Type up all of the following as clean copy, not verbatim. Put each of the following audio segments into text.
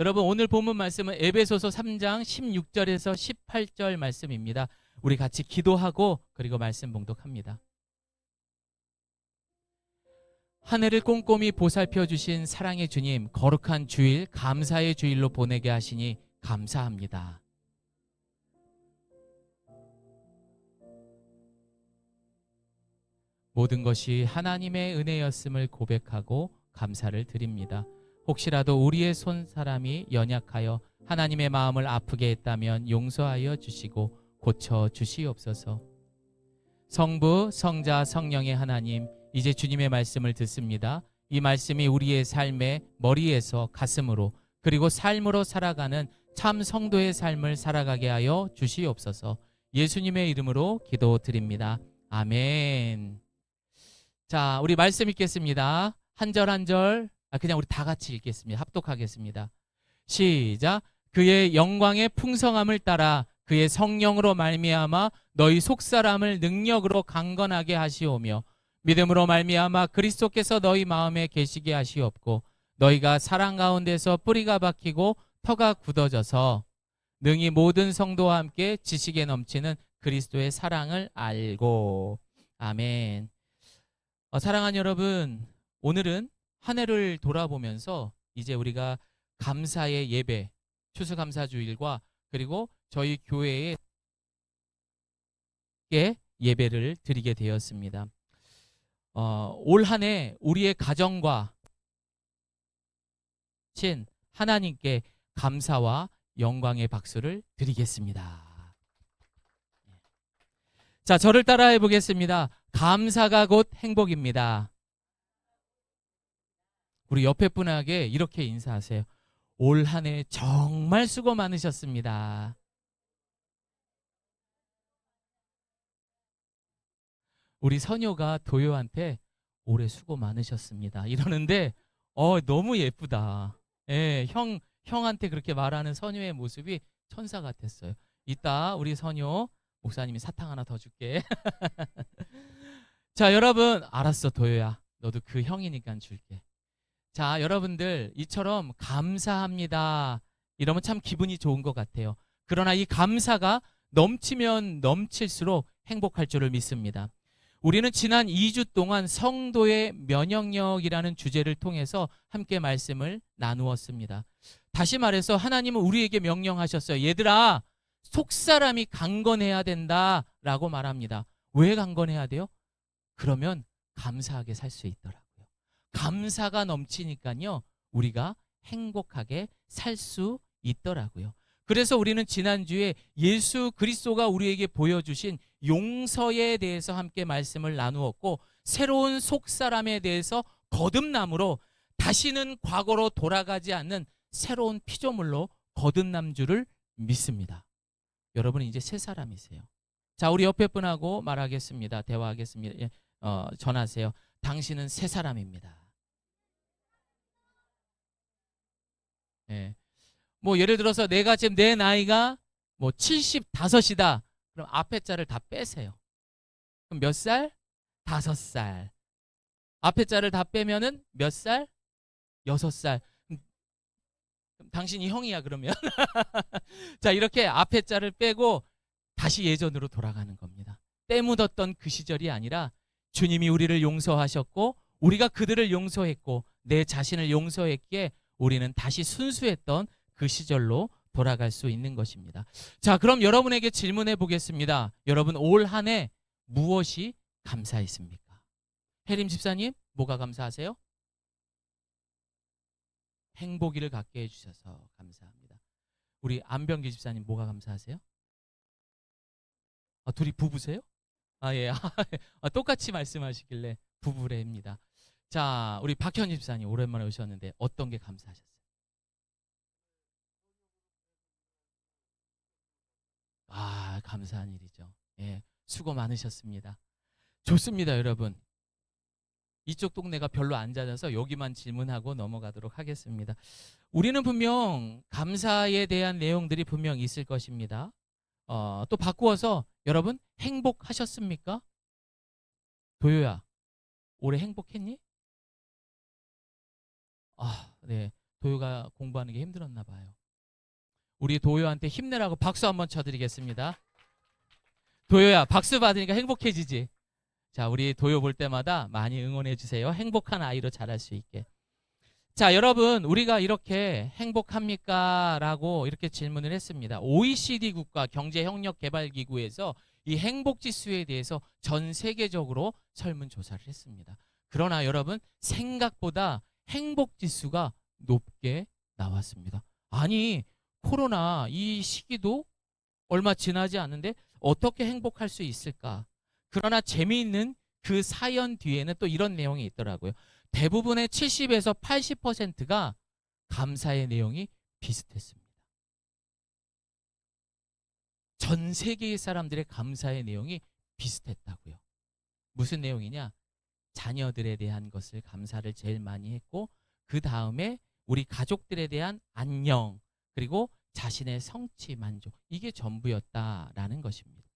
여러분 오늘 본문 말씀은 에베소서 3장 16절에서 18절 말씀입니다. 우리 같이 기도하고 그리고 말씀 봉독합니다. 하늘을 꼼꼼히 보살펴 주신 사랑의 주님, 거룩한 주일, 감사의 주일로 보내게 하시니 감사합니다. 모든 것이 하나님의 은혜였음을 고백하고 감사를 드립니다. 혹시라도 우리의 손 사람이 연약하여 하나님의 마음을 아프게 했다면 용서하여 주시고 고쳐 주시옵소서. 성부, 성자, 성령의 하나님, 이제 주님의 말씀을 듣습니다. 이 말씀이 우리의 삶의 머리에서 가슴으로 그리고 삶으로 살아가는 참 성도의 삶을 살아가게 하여 주시옵소서. 예수님의 이름으로 기도드립니다. 아멘. 자, 우리 말씀 읽겠습니다. 한 절 한 절 그냥 우리 다 같이 읽겠습니다. 합독하겠습니다. 시작. 그의 영광의 풍성함을 따라 그의 성령으로 말미암아 너희 속사람을 능력으로 강건하게 하시오며 믿음으로 말미암아 그리스도께서 너희 마음에 계시게 하시옵고 너희가 사랑 가운데서 뿌리가 박히고 터가 굳어져서 능히 모든 성도와 함께 지식에 넘치는 그리스도의 사랑을 알고. 아멘. 사랑하는 여러분, 오늘은 한 해를 돌아보면서 이제 우리가 감사의 예배, 추수감사주일과 그리고 저희 교회에 예배를 드리게 되었습니다. 올 한 해 우리의 가정과 신 하나님께 감사와 영광의 박수를 드리겠습니다. 자, 저를 따라해 보겠습니다. 감사가 곧 행복입니다. 우리 옆에 분에게 이렇게 인사하세요. 올 한 해 정말 수고 많으셨습니다. 우리 선효가 도요한테 올해 수고 많으셨습니다 이러는데 너무 예쁘다. 예, 형한테 그렇게 말하는 선효의 모습이 천사 같았어요. 이따 우리 선효 목사님이 사탕 하나 더 줄게. 자, 여러분, 알았어 도요야, 너도 그 형이니까 줄게. 자, 여러분들 이처럼 감사합니다 이러면 참 기분이 좋은 것 같아요. 그러나 이 감사가 넘치면 넘칠수록 행복할 줄을 믿습니다. 우리는 지난 2주 동안 성도의 면역력이라는 주제를 통해서 함께 말씀을 나누었습니다. 다시 말해서 하나님은 우리에게 명령하셨어요. 얘들아, 속사람이 강건해야 된다라고 말합니다. 왜 강건해야 돼요? 그러면 감사하게 살 수 있더라고요. 감사가 넘치니까요, 우리가 행복하게 살 수 있더라고요. 그래서 우리는 지난주에 예수 그리스도가 우리에게 보여주신 용서에 대해서 함께 말씀을 나누었고, 새로운 속사람에 대해서 거듭남으로 다시는 과거로 돌아가지 않는 새로운 피조물로 거듭남 줄을 믿습니다. 여러분은 이제 새 사람이세요. 자, 우리 옆에 분하고 말하겠습니다. 대화하겠습니다. 전하세요. 당신은 새 사람입니다. 예. 뭐 예를 들어서 내가 지금 내 나이가 뭐 75이다. 그럼 앞에 자를 다 빼세요. 그럼 몇 살? 5살. 앞에 자를 다 빼면은 몇 살? 6살. 그럼 당신이 형이야 그러면. 자, 이렇게 앞에 자를 빼고 다시 예전으로 돌아가는 겁니다. 때 묻었던 그 시절이 아니라 주님이 우리를 용서하셨고 우리가 그들을 용서했고 내 자신을 용서했기에 우리는 다시 순수했던 그 시절로 돌아갈 수 있는 것입니다. 자, 그럼 여러분에게 질문해 보겠습니다. 여러분, 올 한 해 무엇이 감사했습니까? 혜림 집사님, 뭐가 감사하세요? 행복이를 갖게 해주셔서 감사합니다. 우리 안병기 집사님, 뭐가 감사하세요? 둘이 부부세요? 예. 똑같이 말씀하시길래 부부래입니다. 자, 우리 박현 집사님, 오랜만에 오셨는데 어떤 게 감사하셨어요? 감사한 일이죠. 예, 수고 많으셨습니다. 좋습니다, 여러분. 이쪽 동네가 별로 안 잦아서 여기만 질문하고 넘어가도록 하겠습니다. 우리는 분명 감사에 대한 내용들이 분명 있을 것입니다. 또 바꾸어서 여러분, 행복하셨습니까? 도요야, 올해 행복했니? 네. 도요가 공부하는 게 힘들었나 봐요. 우리 도요한테 힘내라고 박수 한번 쳐드리겠습니다. 도요야, 박수 받으니까 행복해지지? 자, 우리 도요 볼 때마다 많이 응원해 주세요. 행복한 아이로 자랄 수 있게. 자, 여러분, 우리가 이렇게 행복합니까? 라고 이렇게 질문을 했습니다. OECD 국가 경제협력개발기구에서 이 행복지수에 대해서 전 세계적으로 설문조사를 했습니다. 그러나 여러분, 생각보다 행복지수가 높게 나왔습니다. 아니, 코로나 이 시기도 얼마 지나지 않는데 어떻게 행복할 수 있을까? 그러나 재미있는 그 사연 뒤에는 또 이런 내용이 있더라고요. 대부분의 70에서 80%가 감사의 내용이 비슷했습니다. 전 세계의 사람들의 감사의 내용이 비슷했다고요. 무슨 내용이냐? 자녀들에 대한 것을 감사를 제일 많이 했고, 그 다음에 우리 가족들에 대한 안녕, 그리고 자신의 성취, 만족, 이게 전부였다라는 것입니다.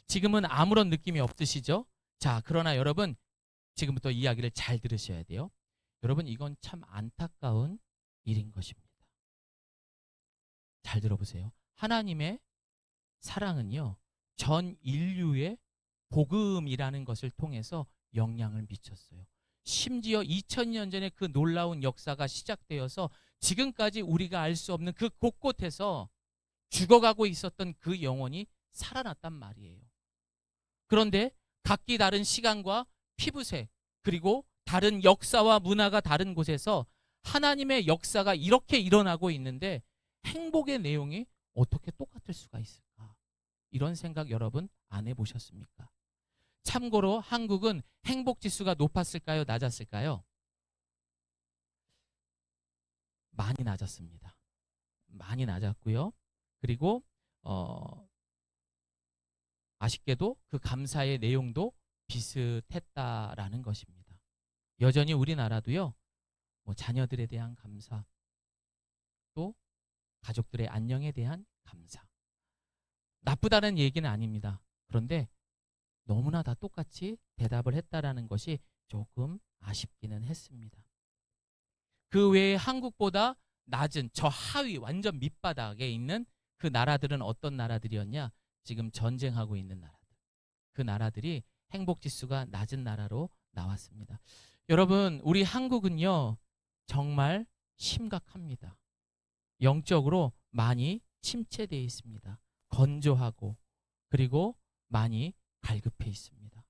지금은 아무런 느낌이 없으시죠? 자, 그러나 여러분, 지금부터 이야기를 잘 들으셔야 돼요. 여러분, 이건 참 안타까운 일인 것입니다. 잘 들어보세요. 하나님의 사랑은요, 전 인류의 복음이라는 것을 통해서 영향을 미쳤어요. 심지어 2000년 전에 그 놀라운 역사가 시작되어서 지금까지 우리가 알 수 없는 그 곳곳에서 죽어가고 있었던 그 영혼이 살아났단 말이에요. 그런데 각기 다른 시간과 피부색, 그리고 다른 역사와 문화가 다른 곳에서 하나님의 역사가 이렇게 일어나고 있는데 행복의 내용이 어떻게 똑같을 수가 있을까? 이런 생각 여러분 안 해보셨습니까? 참고로 한국은 행복지수가 높았을까요? 낮았을까요? 많이 낮았습니다. 많이 낮았고요. 그리고 아쉽게도 그 감사의 내용도 비슷했다라는 것입니다. 여전히 우리나라도요, 뭐 자녀들에 대한 감사, 또 가족들의 안녕에 대한 감사. 나쁘다는 얘기는 아닙니다. 그런데 너무나 다 똑같이 대답을 했다라는 것이 조금 아쉽기는 했습니다. 그 외에 한국보다 낮은 저 하위 완전 밑바닥에 있는 그 나라들은 어떤 나라들이었냐? 지금 전쟁하고 있는 나라들. 그 나라들이 행복지수가 낮은 나라로 나왔습니다. 여러분, 우리 한국은요, 정말 심각합니다. 영적으로 많이 침체되어 있습니다. 건조하고, 그리고 많이 갈급해 있습니다.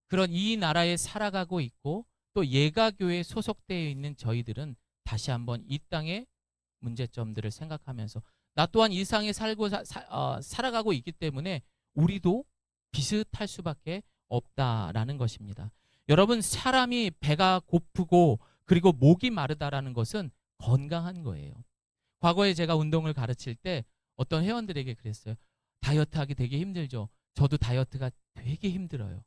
그런 이 나라에 살아가고 있고, 또 예가교에 소속되어 있는 저희들은 다시 한번 이 땅의 문제점들을 생각하면서 나 또한 이 세상에 살아가고 있기 때문에 우리도 비슷할 수밖에 없다라는 것입니다. 여러분, 사람이 배가 고프고 그리고 목이 마르다라는 것은 건강한 거예요. 과거에 제가 운동을 가르칠 때 어떤 회원들에게 그랬어요. 다이어트하기 되게 힘들죠. 저도 다이어트가 되게 힘들어요.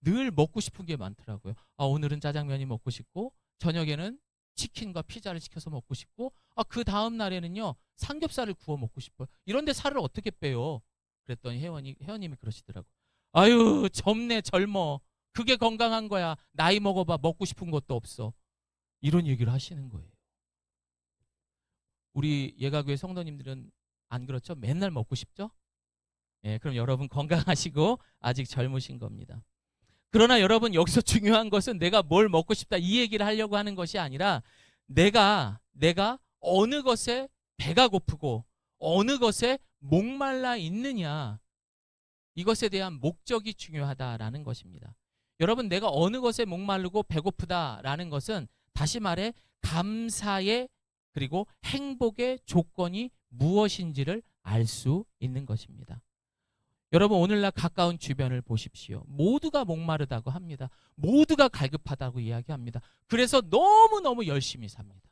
늘 먹고 싶은 게 많더라고요. 오늘은 짜장면이 먹고 싶고, 저녁에는 치킨과 피자를 시켜서 먹고 싶고, 그 다음 날에는요, 삼겹살을 구워 먹고 싶어요. 이런데 살을 어떻게 빼요? 그랬더니 회원님이 그러시더라고. 아유, 젊네, 젊어. 그게 건강한 거야. 나이 먹어봐. 먹고 싶은 것도 없어. 이런 얘기를 하시는 거예요. 우리 예가교회 성도님들은 안 그렇죠? 맨날 먹고 싶죠? 예, 그럼 여러분 건강하시고 아직 젊으신 겁니다. 그러나 여러분, 여기서 중요한 것은 내가 뭘 먹고 싶다 이 얘기를 하려고 하는 것이 아니라 내가 어느 것에 배가 고프고 어느 것에 목말라 있느냐, 이것에 대한 목적이 중요하다라는 것입니다. 여러분, 내가 어느 것에 목마르고 배고프다라는 것은 다시 말해 감사의, 그리고 행복의 조건이 무엇인지를 알 수 있는 것입니다. 여러분, 오늘날 가까운 주변을 보십시오. 모두가 목마르다고 합니다. 모두가 갈급하다고 이야기합니다. 그래서 너무너무 열심히 삽니다.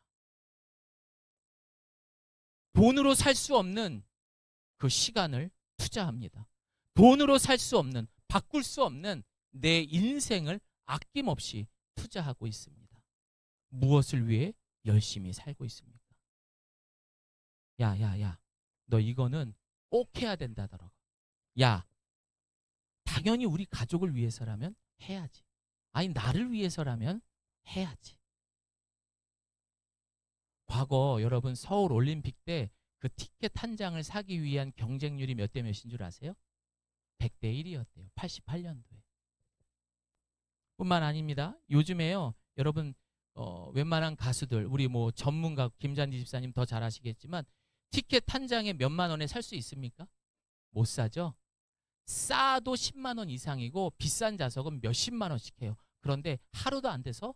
돈으로 살 수 없는 그 시간을 투자합니다. 돈으로 살 수 없는, 바꿀 수 없는 내 인생을 아낌없이 투자하고 있습니다. 무엇을 위해 열심히 살고 있습니까? 야, 너 이거는 꼭 해야 된다더라고. 야, 당연히 우리 가족을 위해서라면 해야지. 아니, 나를 위해서라면 해야지. 과거 여러분 서울 올림픽 때 그 티켓 한 장을 사기 위한 경쟁률이 몇 대 몇인 줄 아세요? 100대 1이었대요. 88년도에. 뿐만 아닙니다. 요즘에요. 여러분 웬만한 가수들 우리 뭐 전문가 김잔디 집사님 더 잘 아시겠지만 티켓 한 장에 몇만 원에 살 수 있습니까? 못 사죠. 싸도 10만 원 이상이고 비싼 좌석은 몇십만 원씩 해요. 그런데 하루도 안 돼서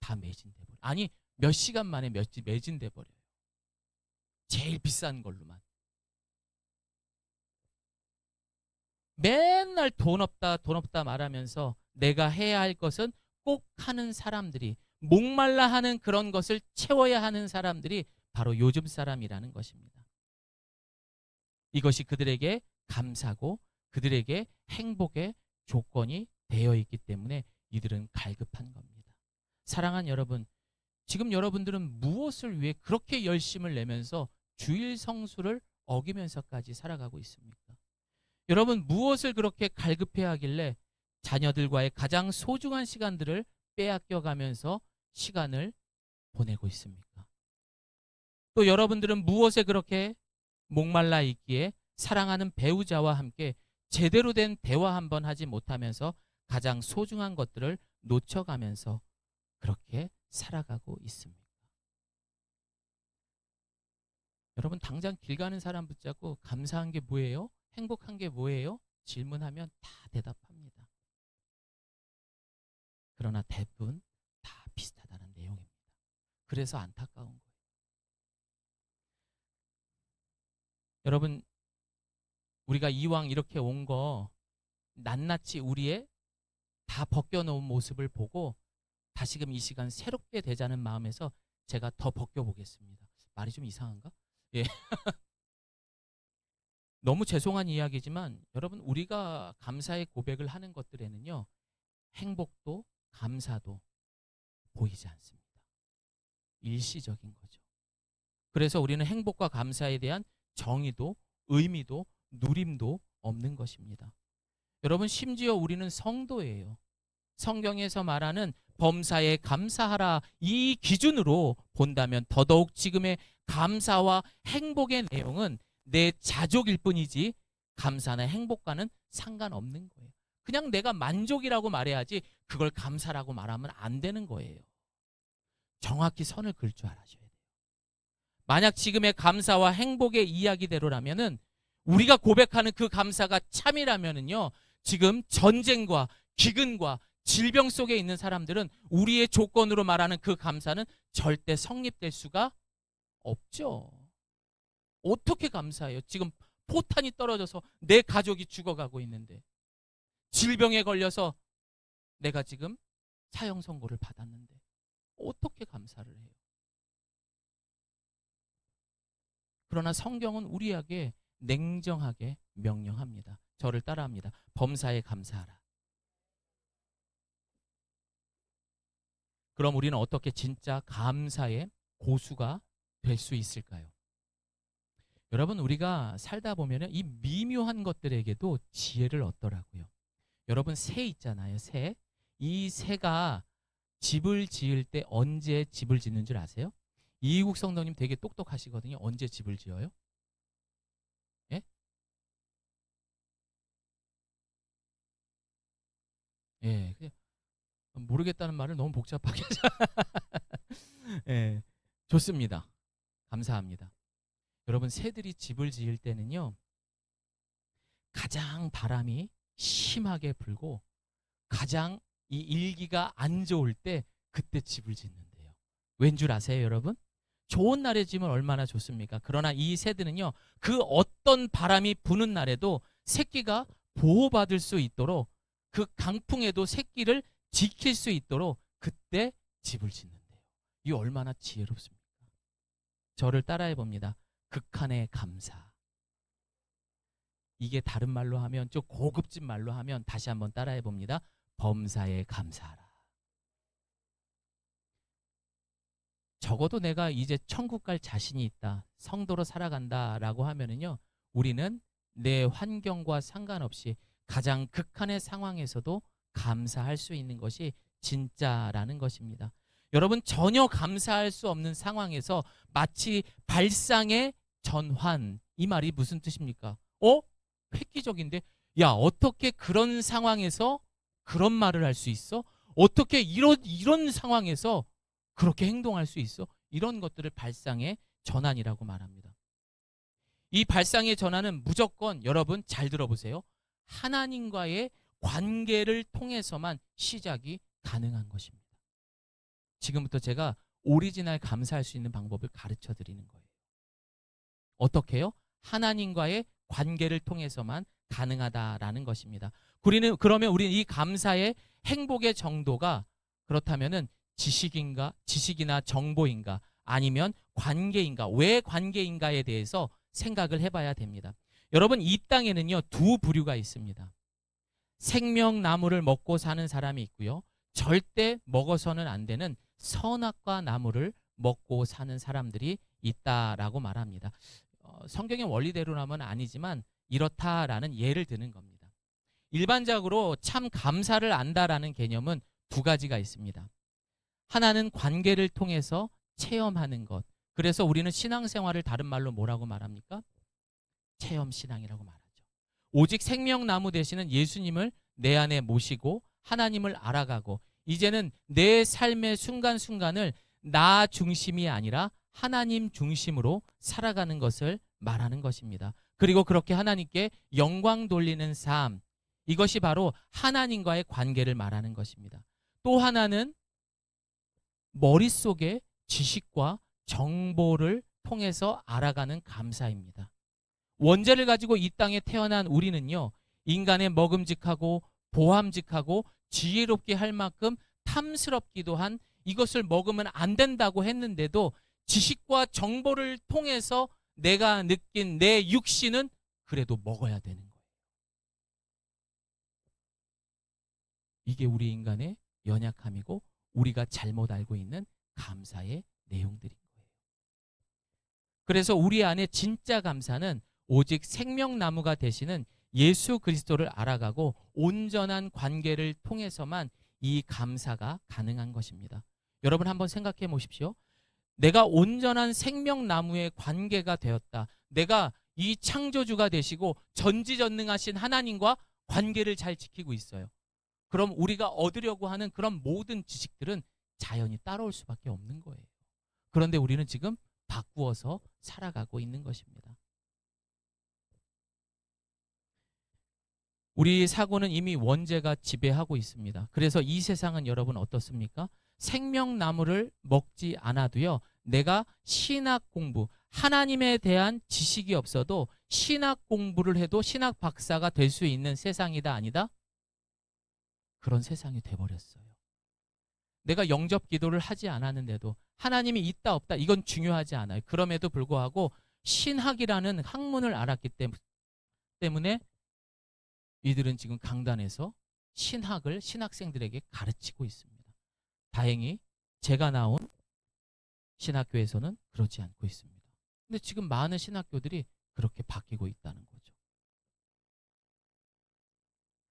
다 매진돼 버려. 아니 몇 시간 만에 매진돼 버려요. 제일 비싼 걸로만. 맨날 돈 없다 돈 없다 말하면서 내가 해야 할 것은 꼭 하는 사람들이 목말라 하는 그런 것을 채워야 하는 사람들이 바로 요즘 사람이라는 것입니다. 이것이 그들에게 감사고 그들에게 행복의 조건이 되어 있기 때문에 이들은 갈급한 겁니다. 사랑하는 여러분, 지금 여러분들은 무엇을 위해 그렇게 열심을 내면서 주일 성수를 어기면서까지 살아가고 있습니까? 여러분 무엇을 그렇게 갈급해 하길래 자녀들과의 가장 소중한 시간들을 빼앗겨 가면서 시간을 보내고 있습니까? 또 여러분들은 무엇에 그렇게 목말라 있기에 사랑하는 배우자와 함께 제대로 된 대화 한번 하지 못하면서 가장 소중한 것들을 놓쳐가면서 그렇게 살아가고 있습니까? 여러분 당장 길 가는 사람 붙잡고 감사한 게 뭐예요? 행복한 게 뭐예요? 질문하면 다 대답합니다. 그러나 대부분 다 비슷하다는 내용입니다. 그래서 안타까운 거예요. 여러분 우리가 이왕 이렇게 온 거 낱낱이 우리의 다 벗겨놓은 모습을 보고 다시금 이 시간 새롭게 되자는 마음에서 제가 더 벗겨보겠습니다. 말이 좀 이상한가? 예. 너무 죄송한 이야기지만 여러분 우리가 감사의 고백을 하는 것들에는요. 행복도 감사도 보이지 않습니다. 일시적인 거죠. 그래서 우리는 행복과 감사에 대한 정의도 의미도 누림도 없는 것입니다. 여러분 심지어 우리는 성도예요. 성경에서 말하는 범사에 감사하라 이 기준으로 본다면 더더욱 지금의 감사와 행복의 내용은 내 자족일 뿐이지 감사나 행복과는 상관없는 거예요. 그냥 내가 만족이라고 말해야지 그걸 감사라고 말하면 안 되는 거예요. 정확히 선을 그을 줄 알아셔야 돼요. 만약 지금의 감사와 행복의 이야기대로라면은 우리가 고백하는 그 감사가 참이라면은요. 지금 전쟁과 기근과 질병 속에 있는 사람들은 우리의 조건으로 말하는 그 감사는 절대 성립될 수가 없죠. 어떻게 감사해요? 지금 포탄이 떨어져서 내 가족이 죽어가고 있는데 질병에 걸려서 내가 지금 사형 선고를 받았는데 어떻게 감사를 해요? 그러나 성경은 우리에게 냉정하게 명령합니다. 저를 따라합니다. 범사에 감사하라. 그럼 우리는 어떻게 진짜 감사의 고수가 될 수 있을까요? 여러분 우리가 살다 보면 이 미묘한 것들에게도 지혜를 얻더라고요. 여러분 새 있잖아요. 새. 이 새가 집을 지을 때 언제 집을 짓는 줄 아세요? 이국 성도님 되게 똑똑하시거든요. 언제 집을 지어요? 예? 예. 모르겠다는 말을 너무 복잡하게 예. 좋습니다. 감사합니다. 여러분 새들이 집을 지을 때는요. 가장 바람이 심하게 불고 가장 이 일기가 안 좋을 때 그때 집을 짓는데요. 왠 줄 아세요, 여러분? 좋은 날에 지면 얼마나 좋습니까? 그러나 이 새들은요. 그 어떤 바람이 부는 날에도 새끼가 보호받을 수 있도록 그 강풍에도 새끼를 지킬 수 있도록 그때 집을 짓는데요. 이 얼마나 지혜롭습니까? 저를 따라해 봅니다. 극한의 감사. 이게 다른 말로 하면 좀 고급진 말로 하면 다시 한번 따라해 봅니다. 범사에 감사하라. 적어도 내가 이제 천국 갈 자신이 있다. 성도로 살아간다라고 하면은요. 우리는 내 환경과 상관없이 가장 극한의 상황에서도 감사할 수 있는 것이 진짜라는 것입니다. 여러분 전혀 감사할 수 없는 상황에서 마치 발상의 전환, 이 말이 무슨 뜻입니까? 획기적인데? 야, 어떻게 그런 상황에서 그런 말을 할 수 있어? 어떻게 이런 상황에서 그렇게 행동할 수 있어? 이런 것들을 발상의 전환이라고 말합니다. 이 발상의 전환은 무조건 여러분 잘 들어보세요. 하나님과의 관계를 통해서만 시작이 가능한 것입니다. 지금부터 제가 오리지널 감사할 수 있는 방법을 가르쳐 드리는 거예요. 어떻게요? 하나님과의 관계를 통해서만 가능하다라는 것입니다. 그러면 우리는 이 감사의 행복의 정도가 그렇다면은 지식이나 정보인가 아니면 관계인가, 왜 관계인가에 대해서 생각을 해봐야 됩니다. 여러분, 이 땅에는요 두 부류가 있습니다. 생명나무를 먹고 사는 사람이 있고요, 절대 먹어서는 안 되는 선악과 나무를 먹고 사는 사람들이 있다라고 말합니다. 성경의 원리대로라면 아니지만 이렇다라는 예를 드는 겁니다. 일반적으로 참 감사를 안다라는 개념은 두 가지가 있습니다. 하나는 관계를 통해서 체험하는 것. 그래서 우리는 신앙생활을 다른 말로 뭐라고 말합니까? 체험신앙이라고 말하죠. 오직 생명나무 되시는 예수님을 내 안에 모시고 하나님을 알아가고 이제는 내 삶의 순간순간을 나 중심이 아니라 하나님 중심으로 살아가는 것을 말하는 것입니다. 그리고 그렇게 하나님께 영광 돌리는 삶, 이것이 바로 하나님과의 관계를 말하는 것입니다. 또 하나는 머릿속에 지식과 정보를 통해서 알아가는 감사입니다. 원죄를 가지고 이 땅에 태어난 우리는요, 인간의 먹음직하고 보함직하고 지혜롭게 할 만큼 탐스럽기도 한 이것을 먹으면 안 된다고 했는데도 지식과 정보를 통해서 내가 느낀 내 육신은 그래도 먹어야 되는 거예요. 이게 우리 인간의 연약함이고 우리가 잘못 알고 있는 감사의 내용들인 거예요. 그래서 우리 안에 진짜 감사는 오직 생명나무가 되시는 예수 그리스도를 알아가고 온전한 관계를 통해서만 이 감사가 가능한 것입니다. 여러분 한번 생각해 보십시오. 내가 온전한 생명나무의 관계가 되었다. 내가 이 창조주가 되시고 전지전능하신 하나님과 관계를 잘 지키고 있어요. 그럼 우리가 얻으려고 하는 그런 모든 지식들은 자연히 따라올 수밖에 없는 거예요. 그런데 우리는 지금 바꾸어서 살아가고 있는 것입니다. 우리 사고는 이미 원죄가 지배하고 있습니다. 그래서 이 세상은 여러분 어떻습니까? 생명나무를 먹지 않아도요, 내가 신학 공부, 하나님에 대한 지식이 없어도 신학 공부를 해도 신학 박사가 될 수 있는 세상이다 아니다? 그런 세상이 돼버렸어요. 내가 영접 기도를 하지 않았는데도 하나님이 있다 없다 이건 중요하지 않아요. 그럼에도 불구하고 신학이라는 학문을 알았기 때문에 이들은 지금 강단에서 신학을 신학생들에게 가르치고 있습니다. 다행히 제가 나온 신학교에서는 그러지 않고 있습니다. 근데 지금 많은 신학교들이 그렇게 바뀌고 있다는 거죠.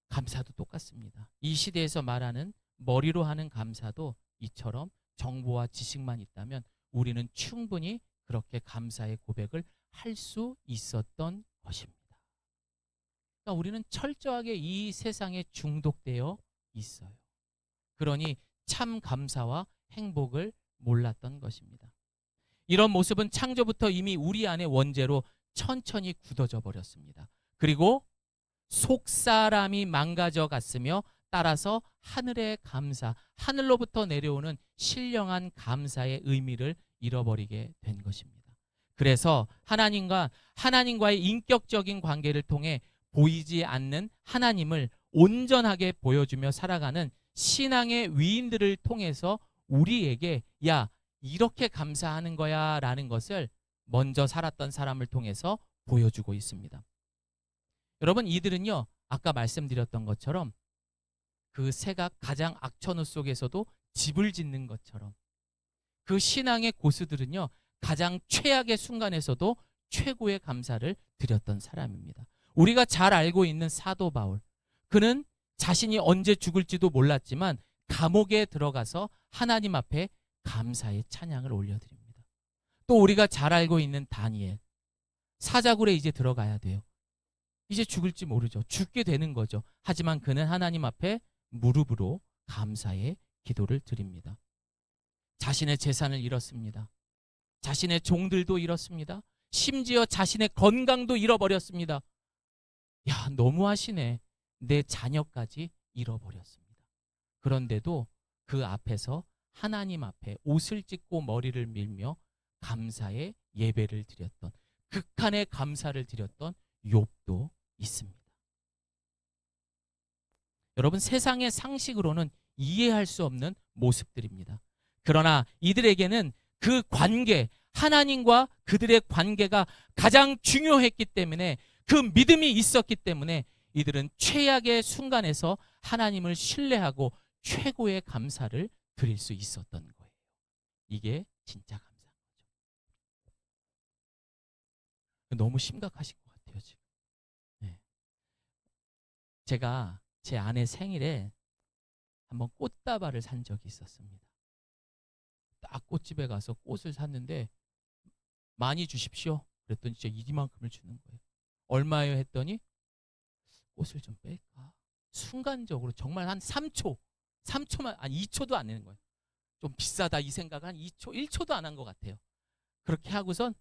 감사도 똑같습니다. 이 시대에서 말하는 머리로 하는 감사도 이처럼 정보와 지식만 있다면 우리는 충분히 그렇게 감사의 고백을 할 수 있었던 것입니다. 그러니까 우리는 철저하게 이 세상에 중독되어 있어요. 그러니 참 감사와 행복을 몰랐던 것입니다. 이런 모습은 창조부터 이미 우리 안의 원죄로 천천히 굳어져 버렸습니다. 그리고 속사람이 망가져 갔으며 따라서 하늘의 감사, 하늘로부터 내려오는 신령한 감사의 의미를 잃어버리게 된 것입니다. 그래서 하나님과의 인격적인 관계를 통해 보이지 않는 하나님을 온전하게 보여주며 살아가는 신앙의 위인들을 통해서 우리에게 야, 이렇게 감사하는 거야 라는 것을 먼저 살았던 사람을 통해서 보여주고 있습니다. 여러분, 이들은요, 아까 말씀드렸던 것처럼 그 새가 가장 악천후 속에서도 집을 짓는 것처럼 그 신앙의 고수들은요, 가장 최악의 순간에서도 최고의 감사를 드렸던 사람입니다. 우리가 잘 알고 있는 사도 바울, 그는 자신이 언제 죽을지도 몰랐지만 감옥에 들어가서 하나님 앞에 감사의 찬양을 올려드립니다. 또 우리가 잘 알고 있는 다니엘, 사자굴에 이제 들어가야 돼요. 이제 죽을지 모르죠. 죽게 되는 거죠. 하지만 그는 하나님 앞에 무릎으로 감사의 기도를 드립니다. 자신의 재산을 잃었습니다. 자신의 종들도 잃었습니다. 심지어 자신의 건강도 잃어버렸습니다. 야, 너무하시네. 내 자녀까지 잃어버렸습니다. 그런데도 그 앞에서 하나님 앞에 옷을 찢고 머리를 밀며 감사의 예배를 드렸던, 극한의 감사를 드렸던 욥도 있습니다. 여러분, 세상의 상식으로는 이해할 수 없는 모습들입니다. 그러나 이들에게는 그 관계, 하나님과 그들의 관계가 가장 중요했기 때문에, 그 믿음이 있었기 때문에 이들은 최악의 순간에서 하나님을 신뢰하고 최고의 감사를 드릴 수 있었던 거예요. 이게 진짜 감사한 거죠. 너무 심각하신 것 같아요, 지금. 네. 제가 제 아내 생일에 한번 꽃다발을 산 적이 있었습니다. 딱 꽃집에 가서 꽃을 샀는데 많이 주십시오. 그랬더니 진짜 이만큼을 주는 거예요. 얼마예요? 했더니 꽃을 좀 뺄까? 순간적으로 정말 한 3초, 3초만, 아니 2초도 안 내는 거예요. 좀 비싸다 이 생각 한 2초, 1초도 안 한 것 같아요. 그렇게 하고선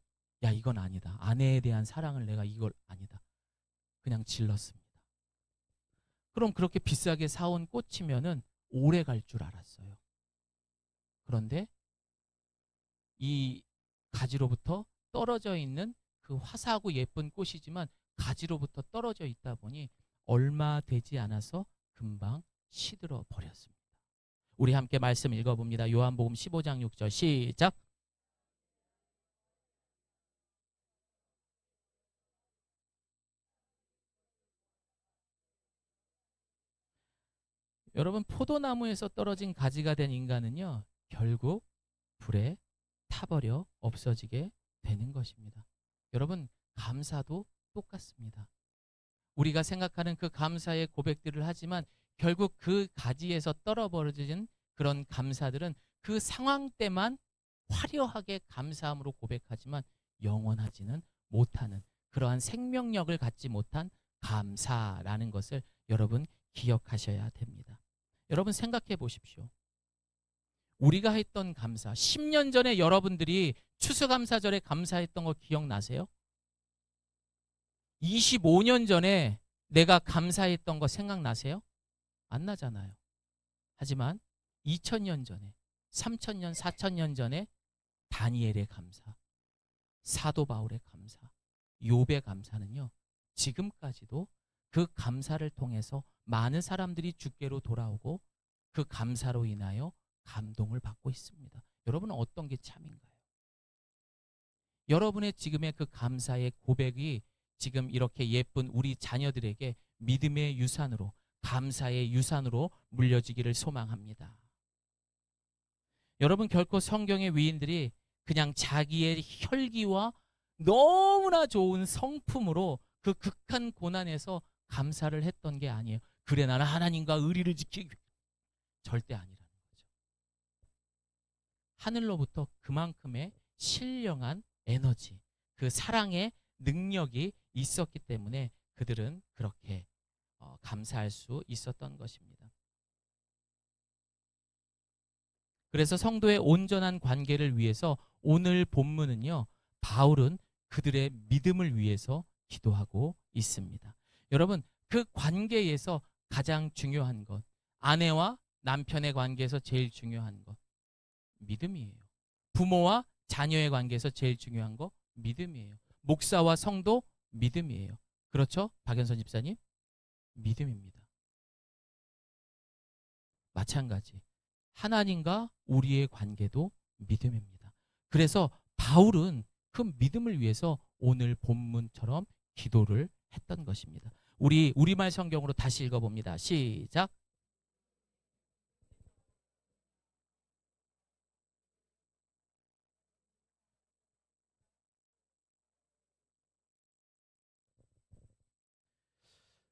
야, 이건 아니다. 아내에 대한 사랑을 내가 이걸 아니다. 그냥 질렀습니다. 그럼 그렇게 비싸게 사온 꽃이면은 오래 갈 줄 알았어요. 그런데 이 가지로부터 떨어져 있는 그 화사하고 예쁜 꽃이지만 가지로부터 떨어져 있다 보니 얼마 되지 않아서 금방 시들어 버렸습니다. 우리 함께 말씀 읽어봅니다. 요한복음 15장 6절 시작. 여러분, 포도나무에서 떨어진 가지가 된 인간은요, 결국 불에 타버려 없어지게 되는 것입니다. 여러분, 감사도 똑같습니다. 우리가 생각하는 그 감사의 고백들을 하지만 결국 그 가지에서 떨어버려진 그런 감사들은 그 상황 때만 화려하게 감사함으로 고백하지만 영원하지는 못하는, 그러한 생명력을 갖지 못한 감사라는 것을 여러분 기억하셔야 됩니다. 여러분, 생각해 보십시오. 우리가 했던 감사, 10년 전에 여러분들이 추수감사절에 감사했던 거 기억나세요? 25년 전에 내가 감사했던 거 생각나세요? 안 나잖아요. 하지만 2000년 전에, 3000년, 4000년 전에 다니엘의 감사, 사도 바울의 감사, 욥의 감사는요, 지금까지도 그 감사를 통해서 많은 사람들이 주께로 돌아오고 그 감사로 인하여 감동을 받고 있습니다. 여러분은 어떤 게 참인가요? 여러분의 지금의 그 감사의 고백이 지금 이렇게 예쁜 우리 자녀들에게 믿음의 유산으로, 감사의 유산으로 물려지기를 소망합니다. 여러분, 결코 성경의 위인들이 그냥 자기의 혈기와 너무나 좋은 성품으로 그 극한 고난에서 감사를 했던 게 아니에요. 그래, 나는 하나님과 의리를 지키기, 절대 아니라는 거죠. 하늘로부터 그만큼의 신령한 에너지, 그 사랑의 능력이 있었기 때문에 그들은 그렇게 감사할 수 있었던 것입니다. 그래서 성도의 온전한 관계를 위해서 오늘 본문은요, 바울은 그들의 믿음을 위해서 기도하고 있습니다. 여러분, 그 관계에서 가장 중요한 것, 아내와 남편의 관계에서 제일 중요한 것, 믿음이에요. 부모와 자녀의 관계에서 제일 중요한 거 믿음이에요. 목사와 성도 믿음이에요. 그렇죠? 박연선 집사님? 믿음입니다. 마찬가지. 하나님과 우리의 관계도 믿음입니다. 그래서 바울은 그 믿음을 위해서 오늘 본문처럼 기도를 했던 것입니다. 우리 우리말 성경으로 다시 읽어봅니다. 시작.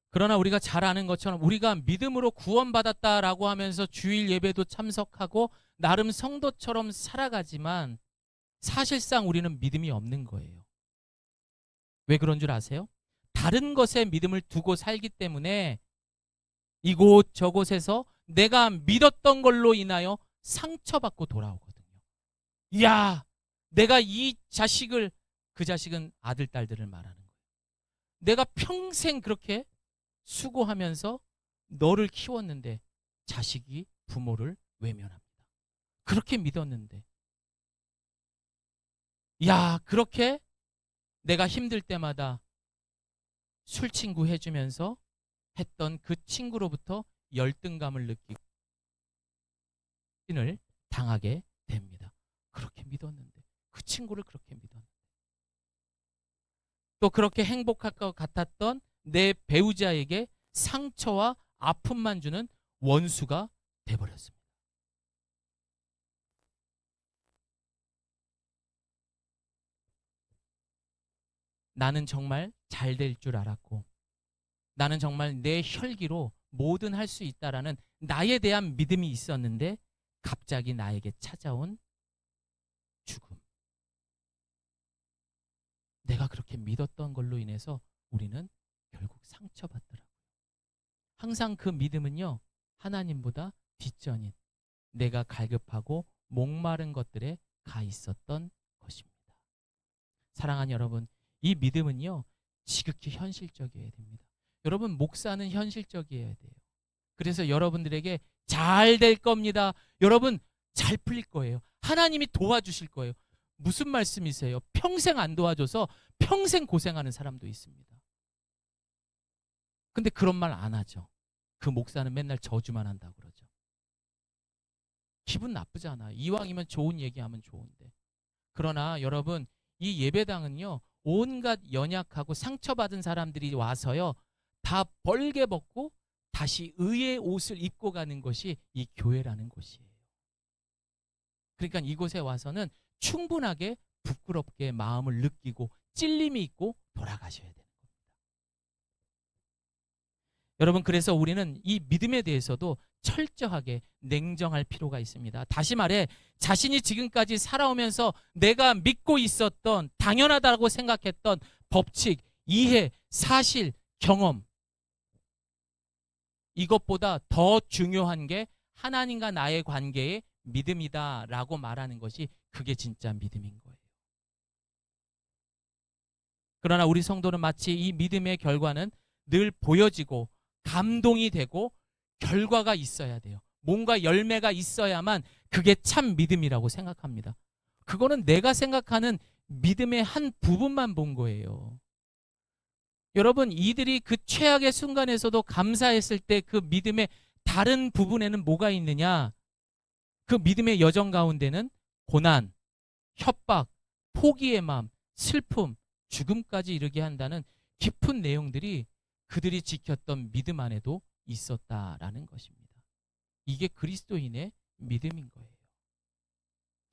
그러나 우리가 잘 아는 것처럼 우리가 믿음으로 구원받았다라고 하면서 주일 예배도 참석하고 나름 성도처럼 살아가지만 사실상 우리는 믿음이 없는 거예요. 왜 그런 줄 아세요? 다른 것에 믿음을 두고 살기 때문에 이곳 저곳에서 내가 믿었던 걸로 인하여 상처받고 돌아오거든요. 야, 내가 이 자식을, 그 자식은 아들, 딸들을 말하는 거예요. 내가 평생 그렇게 수고하면서 너를 키웠는데 자식이 부모를 외면합니다. 그렇게 믿었는데, 야, 그렇게 내가 힘들 때마다 술 친구 해주면서 했던 그 친구로부터 열등감을 느끼고 을 당하게 됩니다. 그렇게 믿었는데, 그 친구를 그렇게 믿었는데, 또 그렇게 행복할 것 같았던 내 배우자에게 상처와 아픔만 주는 원수가 돼버렸습니다. 나는 정말 잘 될 줄 알았고, 나는 정말 내 혈기로 뭐든 할 수 있다라는 나에 대한 믿음이 있었는데 갑자기 나에게 찾아온 죽음. 내가 그렇게 믿었던 걸로 인해서 우리는 결국 상처받더라고요. 항상 그 믿음은요, 하나님보다 뒷전인 내가 갈급하고 목마른 것들에 가 있었던 것입니다. 사랑하는 여러분, 이 믿음은요, 지극히 현실적이어야 됩니다. 여러분, 목사는 현실적이어야 돼요. 그래서 여러분들에게 잘 될 겁니다. 여러분, 잘 풀릴 거예요. 하나님이 도와주실 거예요. 무슨 말씀이세요? 평생 안 도와줘서 평생 고생하는 사람도 있습니다. 근데 그런 말 안 하죠. 그 목사는 맨날 저주만 한다고 그러죠. 기분 나쁘잖아. 이왕이면 좋은 얘기하면 좋은데. 그러나 여러분, 이 예배당은요, 온갖 연약하고 상처받은 사람들이 와서요, 다 벌게 벗고 다시 의의 옷을 입고 가는 것이 이 교회라는 곳이에요. 그러니까 이곳에 와서는 충분하게 부끄럽게 마음을 느끼고 찔림이 있고 돌아가셔야 되는 겁니다. 여러분, 그래서 우리는 이 믿음에 대해서도 철저하게 냉정할 필요가 있습니다. 다시 말해, 자신이 지금까지 살아오면서 내가 믿고 있었던, 당연하다고 생각했던 법칙, 이해, 사실, 경험, 이것보다 더 중요한 게 하나님과 나의 관계의 믿음이다라고 말하는 것이, 그게 진짜 믿음인 거예요. 그러나 우리 성도는 마치 이 믿음의 결과는 늘 보여지고 감동이 되고 결과가 있어야 돼요. 뭔가 열매가 있어야만 그게 참 믿음이라고 생각합니다. 그거는 내가 생각하는 믿음의 한 부분만 본 거예요. 여러분, 이들이 그 최악의 순간에서도 감사했을 때 그 믿음의 다른 부분에는 뭐가 있느냐? 그 믿음의 여정 가운데는 고난, 협박, 포기의 마음, 슬픔, 죽음까지 이르게 한다는 깊은 내용들이 그들이 지켰던 믿음 안에도 있었다라는 것입니다. 이게 그리스도인의 믿음인 거예요.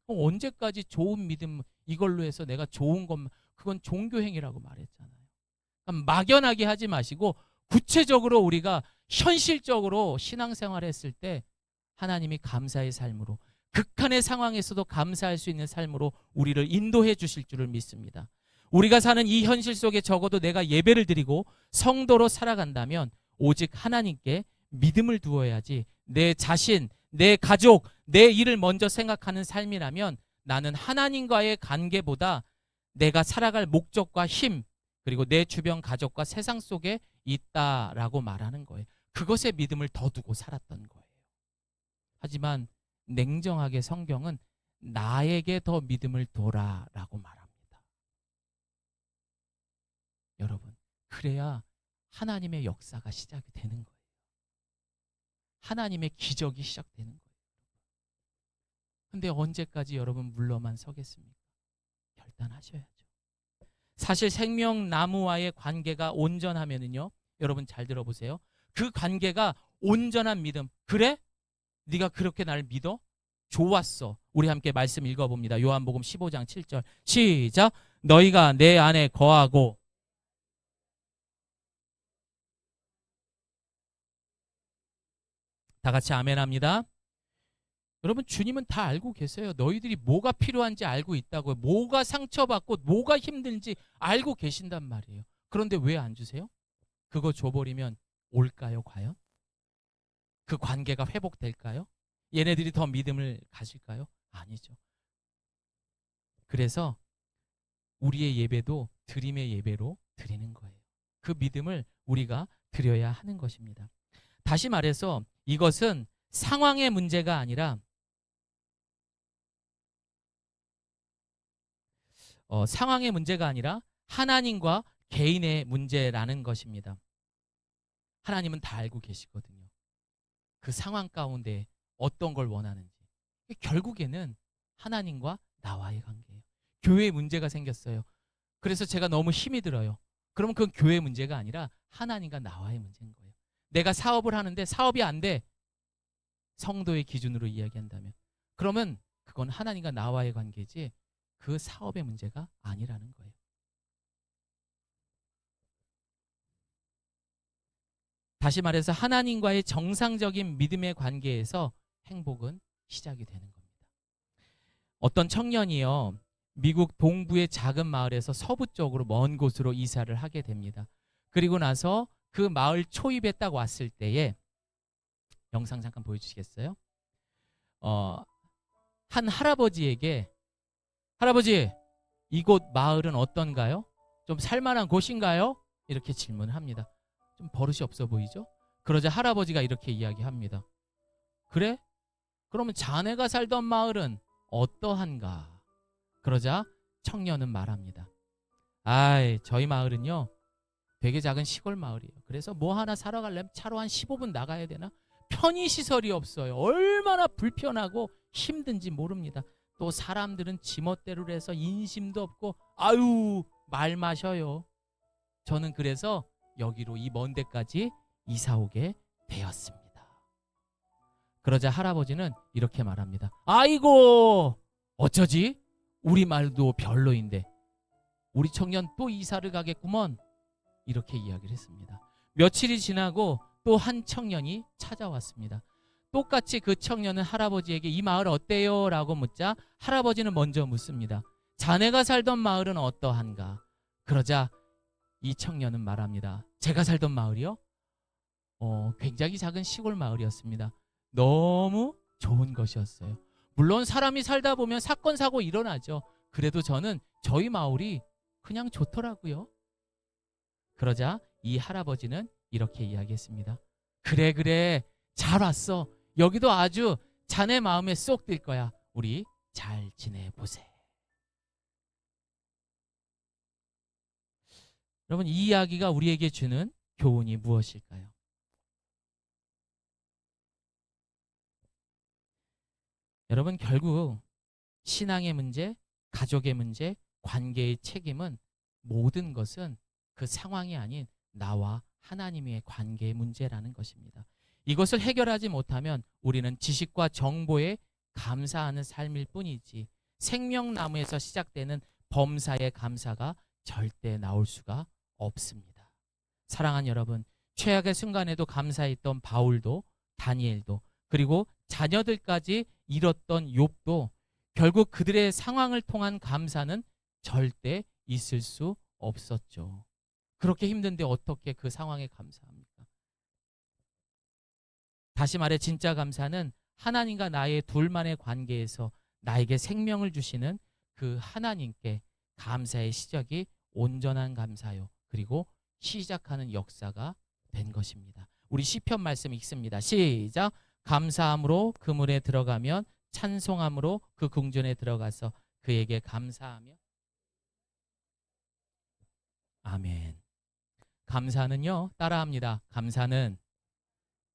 언제까지 좋은 믿음 이걸로 해서 내가 좋은 것만, 그건 종교행위라고 말했잖아요. 막연하게 하지 마시고 구체적으로 우리가 현실적으로 신앙생활을 했을 때 하나님이 감사의 삶으로, 극한의 상황에서도 감사할 수 있는 삶으로 우리를 인도해 주실 줄을 믿습니다. 우리가 사는 이 현실 속에 적어도 내가 예배를 드리고 성도로 살아간다면 오직 하나님께 믿음을 두어야지, 내 자신, 내 가족, 내 일을 먼저 생각하는 삶이라면 나는 하나님과의 관계보다 내가 살아갈 목적과 힘, 그리고 내 주변 가족과 세상 속에 있다라고 말하는 거예요. 그것에 믿음을 더 두고 살았던 거예요. 하지만 냉정하게 성경은 나에게 더 믿음을 둬라라고 말합니다. 여러분, 그래야 하나님의 역사가 시작이 되는 거예요. 하나님의 기적이 시작되는 거예요. 근데 언제까지 여러분 물러만 서겠습니까? 결단하셔야죠. 사실 생명나무와의 관계가 온전하면은요, 여러분 잘 들어보세요. 그 관계가 온전한 믿음. 그래? 네가 그렇게 날 믿어? 좋았어. 우리 함께 말씀 읽어봅니다. 요한복음 15장 7절 시작. 너희가 내 안에 거하고 다 같이 아멘 합니다. 여러분, 주님은 다 알고 계세요. 너희들이 뭐가 필요한지 알고 있다고요. 뭐가 상처받고 뭐가 힘든지 알고 계신단 말이에요. 그런데 왜 안 주세요? 그거 줘버리면 올까요, 과연? 그 관계가 회복될까요? 얘네들이 더 믿음을 가질까요? 아니죠. 그래서 우리의 예배도 드림의 예배로 드리는 거예요. 그 믿음을 우리가 드려야 하는 것입니다. 다시 말해서 이것은 상황의 문제가 아니라 상황의 문제가 아니라 하나님과 개인의 문제라는 것입니다. 하나님은 다 알고 계시거든요. 그 상황 가운데 어떤 걸 원하는지. 결국에는 하나님과 나와의 관계예요. 교회에 문제가 생겼어요. 그래서 제가 너무 힘이 들어요. 그러면 그건 교회의 문제가 아니라 하나님과 나와의 문제인 거예요. 내가 사업을 하는데 사업이 안 돼. 성도의 기준으로 이야기한다면. 그러면 그건 하나님과 나와의 관계지 그 사업의 문제가 아니라는 거예요. 다시 말해서 하나님과의 정상적인 믿음의 관계에서 행복은 시작이 되는 겁니다. 어떤 청년이요, 미국 동부의 작은 마을에서 서부 쪽으로 먼 곳으로 이사를 하게 됩니다. 그리고 나서 그 마을 초입에 딱 왔을 때에 영상 잠깐 보여주시겠어요? 한 할아버지에게 할아버지, 이곳 마을은 어떤가요? 좀 살만한 곳인가요? 이렇게 질문을 합니다. 좀 버릇이 없어 보이죠? 그러자 할아버지가 이렇게 이야기합니다. 그래? 그러면 자네가 살던 마을은 어떠한가? 그러자 청년은 말합니다. 아이, 저희 마을은요 되게 작은 시골 마을이에요. 그래서 뭐 하나 사러 가려면 차로 한 15분 나가야 되나? 편의시설이 없어요. 얼마나 불편하고 힘든지 모릅니다. 또 사람들은 지멋대로 해서 인심도 없고 아유 말 마셔요. 저는 그래서 여기로 이 먼 데까지 이사 오게 되었습니다. 그러자 할아버지는 이렇게 말합니다. 아이고 어쩌지? 우리 말도 별로인데 우리 청년 또 이사를 가겠구먼. 이렇게 이야기를 했습니다. 며칠이 지나고 또 한 청년이 찾아왔습니다. 똑같이 그 청년은 할아버지에게 이 마을 어때요? 라고 묻자 할아버지는 먼저 묻습니다. 자네가 살던 마을은 어떠한가? 그러자 이 청년은 말합니다. 제가 살던 마을이요? 굉장히 작은 시골 마을이었습니다. 너무 좋은 것이었어요. 물론 사람이 살다 보면 사건 사고 일어나죠. 그래도 저는 저희 마을이 그냥 좋더라고요. 그러자 이 할아버지는 이렇게 이야기했습니다. 그래 잘 왔어. 여기도 아주 자네 마음에 쏙 들 거야. 우리 잘 지내보세. 여러분, 이 이야기가 우리에게 주는 교훈이 무엇일까요? 여러분, 결국 신앙의 문제, 가족의 문제, 관계의 책임은 모든 것은 그 상황이 아닌 나와 하나님의 관계의 문제라는 것입니다. 이것을 해결하지 못하면 우리는 지식과 정보에 감사하는 삶일 뿐이지 생명나무에서 시작되는 범사의 감사가 절대 나올 수가 없습니다. 사랑하는 여러분, 최악의 순간에도 감사했던 바울도 다니엘도 그리고 자녀들까지 잃었던 욥도 결국 그들의 상황을 통한 감사는 절대 있을 수 없었죠. 그렇게 힘든데 어떻게 그 상황에 감사합니까? 다시 말해 진짜 감사는 하나님과 나의 둘만의 관계에서 나에게 생명을 주시는 그 하나님께 감사의 시작이 온전한 감사요. 그리고 시작하는 역사가 된 것입니다. 우리 시편 말씀 읽습니다. 시작. 감사함으로 그물에 들어가면 찬송함으로 그 궁전에 들어가서 그에게 감사하며 아멘. 감사는요, 따라합니다. 감사는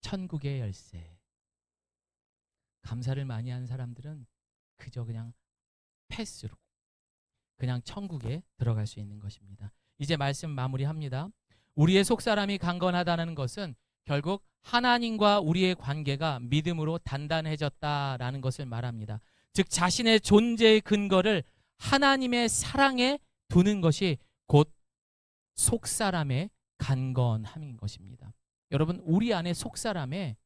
천국의 열쇠. 감사를 많이 하는 사람들은 그저 그냥 패스로 그냥 천국에 들어갈 수 있는 것입니다. 이제 말씀 마무리합니다. 우리의 속사람이 강건하다는 것은 결국 하나님과 우리의 관계가 믿음으로 단단해졌다라는 것을 말합니다. 즉 자신의 존재의 근거를 하나님의 사랑에 두는 것이 곧 속사람의 강건함인 것입니다. 여러분, 우리 안에 속사람에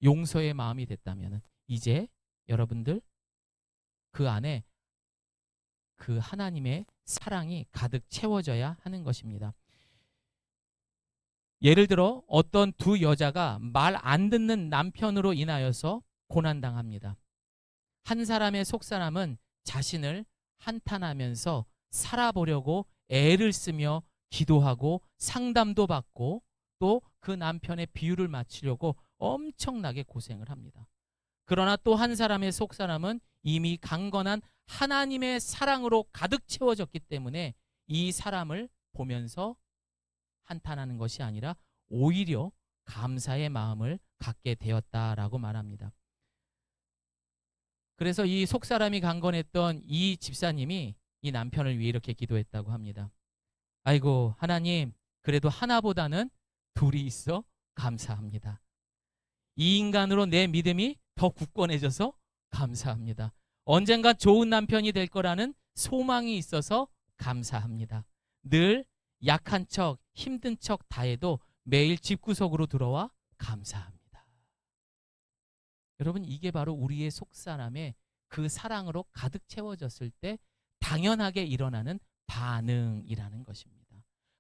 용서의 마음이 됐다면 이제 여러분들 그 안에 그 하나님의 사랑이 가득 채워져야 하는 것입니다. 예를 들어 어떤 두 여자가 말 안 듣는 남편으로 인하여서 고난당합니다. 한 사람의 속사람은 자신을 한탄하면서 살아보려고 애를 쓰며 기도하고 상담도 받고 또 그 남편의 비유를 맞추려고 엄청나게 고생을 합니다. 그러나 또 한 사람의 속사람은 이미 강건한 하나님의 사랑으로 가득 채워졌기 때문에 이 사람을 보면서 한탄하는 것이 아니라 오히려 감사의 마음을 갖게 되었다라고 말합니다. 그래서 이 속사람이 강건했던 이 집사님이 이 남편을 위해 이렇게 기도했다고 합니다. 아이고 하나님, 그래도 하나보다는 둘이 있어 감사합니다. 이 인간으로 내 믿음이 더 굳건해져서 감사합니다. 언젠가 좋은 남편이 될 거라는 소망이 있어서 감사합니다. 늘 약한 척, 힘든 척 다해도 매일 집구석으로 들어와 감사합니다. 여러분, 이게 바로 우리의 속사람의 그 사랑으로 가득 채워졌을 때 당연하게 일어나는 반응이라는 것입니다.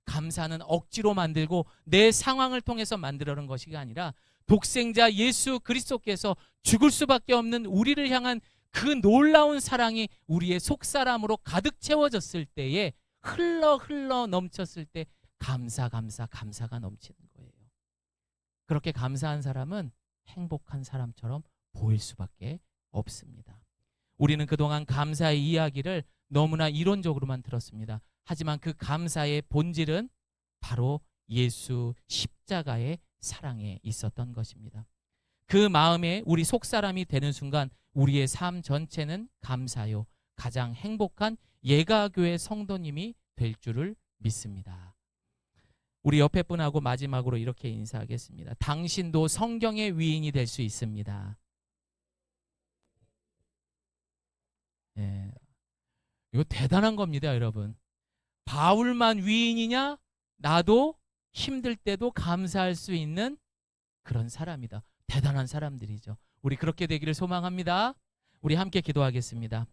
감사는 억지로 만들고 내 상황을 통해서 만들어낸 것이 아니라 독생자 예수 그리스도께서 죽을 수밖에 없는 우리를 향한 그 놀라운 사랑이 우리의 속사람으로 가득 채워졌을 때에 흘러 넘쳤을 때 감사가 넘치는 거예요. 그렇게 감사한 사람은 행복한 사람처럼 보일 수밖에 없습니다. 우리는 그동안 감사의 이야기를 너무나 이론적으로만 들었습니다. 하지만 그 감사의 본질은 바로 예수 십자가의 사랑에 있었던 것입니다. 그 마음에 우리 속사람이 되는 순간 우리의 삶 전체는 감사요, 가장 행복한 예가교회 성도님이 될 줄을 믿습니다. 우리 옆에 분하고 마지막으로 이렇게 인사하겠습니다. 당신도 성경의 위인이 될 수 있습니다. 예, 이거 대단한 겁니다, 여러분. 바울만 위인이냐? 나도 힘들 때도 감사할 수 있는 그런 사람이다. 대단한 사람들이죠. 우리 그렇게 되기를 소망합니다. 우리 함께 기도하겠습니다.